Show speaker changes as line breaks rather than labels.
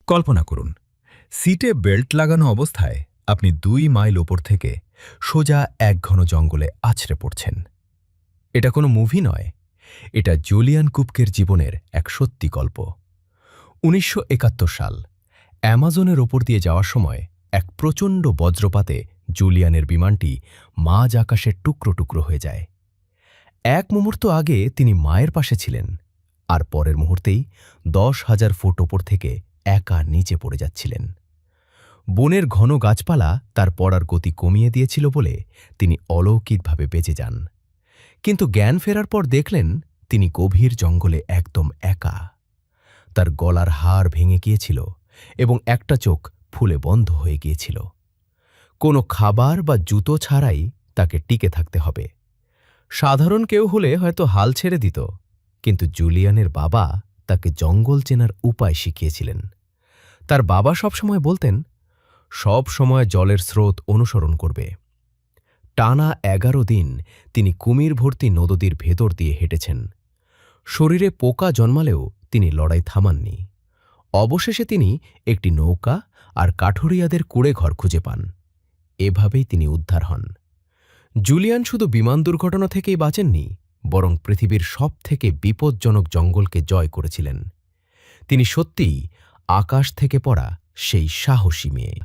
কল্পনা করুন, সিটে বেল্ট লাগানো অবস্থায় আপনি 2 মাইল ওপর থেকে সোজা এক ঘন জঙ্গলে আছড়ে পড়ছেন। এটা কোনো মুভি নয়, এটা জুলিয়ান কুপকের জীবনের এক সত্যি গল্প। ১৯৭১ সাল অ্যামাজনের ওপর দিয়ে যাওয়ার সময় এক প্রচণ্ড বজ্রপাতে জুলিয়ানের বিমানটি মাঝ আকাশের টুকরো টুকরো হয়ে যায়। এক মুহূর্ত আগে তিনি মায়ের পাশে ছিলেন, আর পরের মুহূর্তেই ১০,০০০ ফুট ওপর থেকে একা নিচে পড়ে যাচ্ছিলেন। বনের ঘন গাছপালা তার পড়ার গতি কমিয়ে দিয়েছিল বলে তিনি অলৌকিকভাবে বেঁচে যান। কিন্তু জ্ঞান ফেরার পর দেখলেন তিনি গভীর জঙ্গলে একদম একা। তার গলার হাড় ভেঙে গিয়েছিল এবং একটা চোখ ফুলে বন্ধ হয়ে গিয়েছিল। কোনো খাবার বা জুতো ছাড়াই তাকে টিকে থাকতে হবে। সাধারণ কেউ হলে হয়তো হাল ছেড়ে দিত, কিন্তু জুলিয়ানের বাবা তাকে জঙ্গল চেনার উপায় শিখিয়েছিলেন। তার বাবা সবসময় বলতেন, সব সময় জলের স্রোত অনুসরণ করবে। টানা ১১ দিন তিনি কুমির ভর্তি নদীর ভেতর দিয়ে হেঁটেছেন। শরীরে পোকা জন্মালেও তিনি লড়াই থামাননি। অবশেষে তিনি একটি নৌকা আর কাঠুরিয়াদের কুঁড়ে ঘর খুঁজে পান। এভাবেই তিনি উদ্ধার হন। জুলিয়ান শুধু বিমান দুর্ঘটনা থেকেই বাঁচেননি, বরং পৃথিবীর সবথেকে বিপজ্জনক জঙ্গলকে জয় করেছিলেন। তিনি সত্যিই আকাশ থেকে পড়া সেই সাহসী মেয়ে।